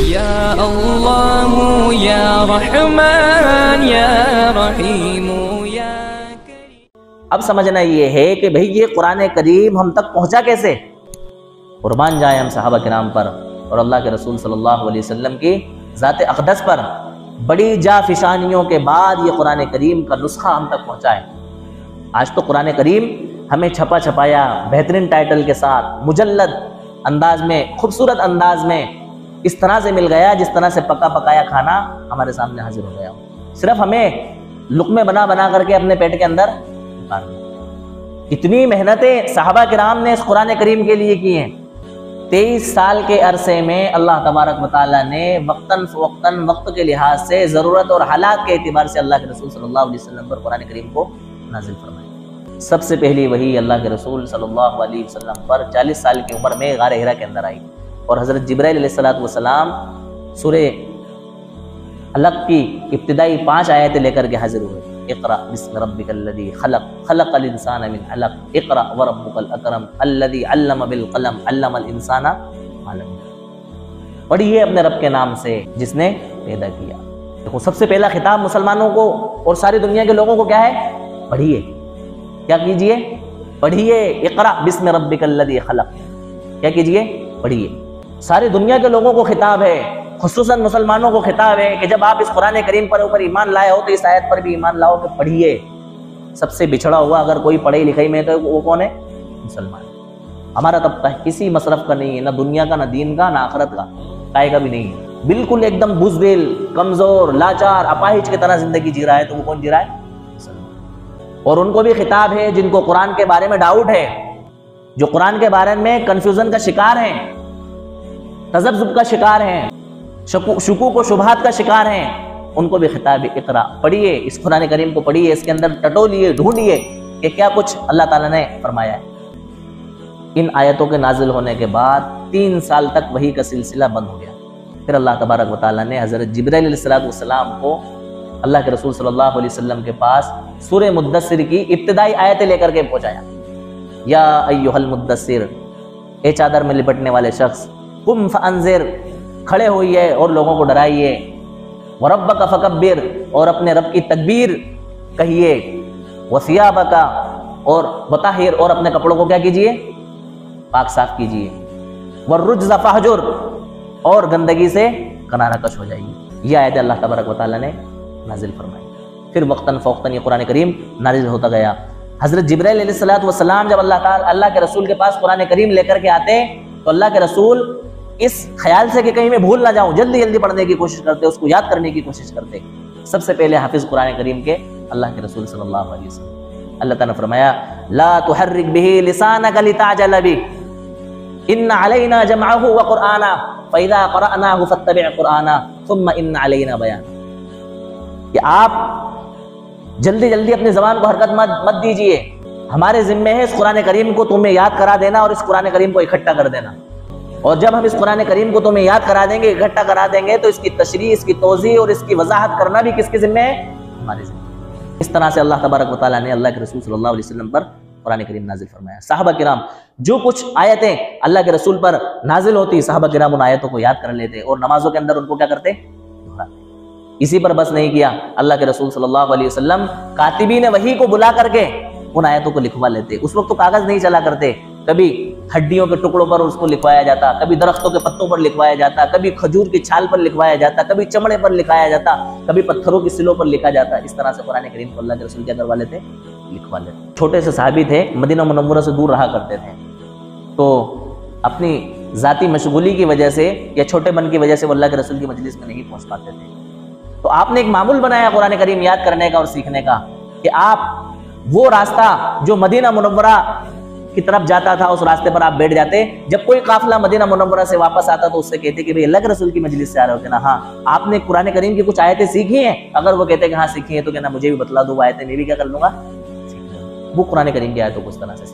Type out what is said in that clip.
یا اللہ یا رحمان یا رحیم یا کریم۔ اب سمجھنا یہ ہے کہ بھئی یہ قرآن کریم ہم تک پہنچا کیسے؟ قربان جائیں ہم صحابہ کرام پر اور اللہ کے رسول صلی اللہ علیہ وسلم کی ذات اقدس پر، بڑی جافشانیوں کے بعد یہ قرآن کریم کا نسخہ ہم تک پہنچا ہے۔ آج تو قرآن کریم ہمیں چھپا چھپایا بہترین ٹائٹل کے ساتھ مجلد انداز میں، خوبصورت انداز میں اس طرح سے مل گیا جس طرح سے پکا پکایا کھانا ہمارے سامنے حاضر ہو گیا، صرف ہمیں لقمے بنا بنا کر کے اپنے پیٹ کے اندر ڈالنا۔ اتنی محنتیں صحابہ کرام نے اس قرآن کریم کے لیے کی ہیں۔ 23 سال کے عرصے میں اللہ تبارک و تعالیٰ نے وقتاً فوقتاً وقت کے لحاظ سے، ضرورت اور حالات کے اعتبار سے اللہ کے رسول صلی اللہ علیہ وسلم پر قرآن کریم کو نازل فرمایا۔ سب سے پہلی وحی اللہ کے رسول صلی اللہ علیہ وسلم پر 40 سال کی عمر میں غار حرا کے اندر آئی، اور حضرت جبرائیل علیہ السلام سورہ علق کی ابتدائی 5 آیتیں لے کر کے حاضر ہوئے۔ اقرأ بسم ربک الذی خلق، خلق الانسان من علق، اقرأ وربک الاکرم الذی علم بالقلم، علم الانسان ما لم یعلم۔ پڑھیے اپنے رب کے نام سے جس نے پیدا کیا۔ دیکھو سب سے پہلا خطاب مسلمانوں کو اور ساری دنیا کے لوگوں کو کیا ہے؟ پڑھیے۔ کیا کیجئے؟ پڑھیے۔ اقرأ بسم ربک الذی خلق، کیا کیجئے؟ پڑھیے۔ ساری دنیا کے لوگوں کو خطاب ہے، خصوصاً مسلمانوں کو خطاب ہے کہ جب آپ اس قرآن کریم پر اوپر ایمان لائے ہو تو اس آیت پر بھی ایمان لاؤ کہ پڑھیے۔ سب سے بچھڑا ہوا اگر کوئی پڑھائی لکھائی میں تو وہ کون ہے؟ مسلمان۔ ہمارا طبقہ کسی مصرف کا نہیں ہے، نہ دنیا کا، نہ دین کا، نہ آخرت کا، کائے کا بھی نہیں ہے، بالکل ایک دم بزدل، کمزور، لاچار، اپاہج کی طرح زندگی جی رہا ہے، تو وہ کون جی رہا ہے؟ اور ان کو بھی خطاب ہے جن کو قرآن کے بارے میں ڈاؤٹ ہے، جو قرآن کے بارے میں کنفیوژن کا شکار ہیں، تذبذب کا شکار ہیں، شکوک و شبہات کا شکار ہیں، ان کو بھی خطاب ہے اقرا، پڑھیے اس قرآن کریم کو، پڑھیے، اس کے اندر ٹٹولیے، ڈھونڈیے کہ کیا کچھ اللہ تعالیٰ نے فرمایا ہے۔ ان آیتوں کے نازل ہونے کے بعد 3 سال تک وحی کا سلسلہ بند ہو گیا۔ پھر اللہ تبارک و تعالیٰ نے حضرت جبرائیل علیہ السلام کو اللہ کے رسول صلی اللہ علیہ وسلم کے پاس سورہ مدثر کی ابتدائی آیتیں لے کر کے پہنچایا۔ یا ایھا المدثر، اے چادر میں لپٹنے والے شخص، قم فانذر، کھڑے ہوئیے اور لوگوں کو ڈرائیے، وربک فکبر، اور اپنے رب کی تکبیر کہیے، وثیابک، اور وطہر، اور اپنے کپڑوں کو کیا کیجئے؟ پاک صاف کیجئے، والرجز فہجر، اور گندگی سے کنارہ کش ہو جائیے۔ یہ آیت اللہ تبارک و تعالیٰ نے نازل فرمائی۔ پھر وقتاً فوقتاً یہ قرآن کریم نازل ہوتا گیا۔ حضرت جبرائیل علیہ السلام جب اللہ کے رسول کے پاس قرآن کریم لے کر کے آتے تو اللہ کے رسول اس خیال سے کہ کہیں میں بھول نہ جاؤں، جلدی جلدی پڑھنے کی کوشش کرتے، اس کو یاد کرنے کی کوشش کرتے۔ سب سے پہلے حافظ قرآن کریم کے اللہ کے رسول صلی اللہ علیہ وسلم۔ اللہ تعالیٰ نے فرمایا لا تحرک بہ لسانک لتعجل بہ ان علینا جمعہ وقرآنہ فاذا قرأناہ فاتبع قرآنہ ثم ان علینا بیانہ، کہ آپ جلدی جلدی اپنی زبان کو حرکت مت دیجئے، ہمارے ذمہ ہے اس قرآن کریم کو تمہیں یاد کرا دینا اور اس قرآن کریم کو اکٹھا کر دینا، اور جب ہم اس قرآن کریم کو تمہیں یاد کرا دیں گے، اکٹھا کرا دیں گے، تو اس کی تشریح، اس کی توضیح اور اس کی وضاحت کرنا بھی کس کے ذمہ ہے؟ ہمارے ذمہ۔ اس طرح سے اللہ تبارک و تعالیٰ نے اللہ کے رسول صلی اللہ علیہ وسلم پر قرآن کریم نازل فرمایا۔ صحابہ کرام جو کچھ آیتیں اللہ کے رسول پر نازل ہوتی، صحابہ کرام ان آیتوں کو یاد کر لیتے اور نمازوں کے اندر ان کو کیا کرتے؟ اسی پر بس نہیں کیا، اللہ کے رسول صلی اللہ علیہ وسلم کاتبین وحی کو بلا کر کے ان آیتوں کو لکھوا لیتے۔ اس وقت تو کاغذ نہیں چلا کرتے، کبھی ہڈیوں کے ٹکڑوں پر اس کو لکھوایا جاتا، کبھی درختوں کے پتوں پر لکھوایا جاتا، کبھی کھجور کی چھال پر لکھوایا جاتا، کبھی چمڑے پر لکھوایا جاتا، کبھی پتھروں کی سلوں پر لکھا جاتا۔ اس طرح سے قرآن کریم کو اللہ کے رسول کیا کروا لیتے؟ لکھوا لیتے۔ چھوٹے سے صحابی تھے، مدینہ منورہ سے دور رہا کرتے تھے، تو اپنی ذاتی مشغولی کی وجہ سے یا چھوٹے من کی وجہ سے وہ اللہ کے رسول کی مجلس میں نہیں پہنچ پاتے تھے۔ تو آپ نے ایک معمول بنایا قرآن کریم یاد کرنے کا اور سیکھنے کا، کہ آپ وہ راستہ جو مدینہ منورہ کی طرف جاتا تھا اس راستے پر آپ بیٹھ جاتے، جب کوئی قافلہ مدینہ منورہ سے واپس آتا تو اس سے کہتے کہ بھئی اللہ کے رسول کی مجلس سے آ رہے ہو، کہنا ہاں آپ نے قرآن کریم کی کچھ آیتیں سیکھی ہیں؟ اگر وہ کہتے کہ ہاں سیکھی ہیں تو کہنا مجھے بھی بتلا دو وہ آیتیں، میں بھی کیا کر لوں گا، وہ قرآن کریم کی آیتوں کو اس طرح سے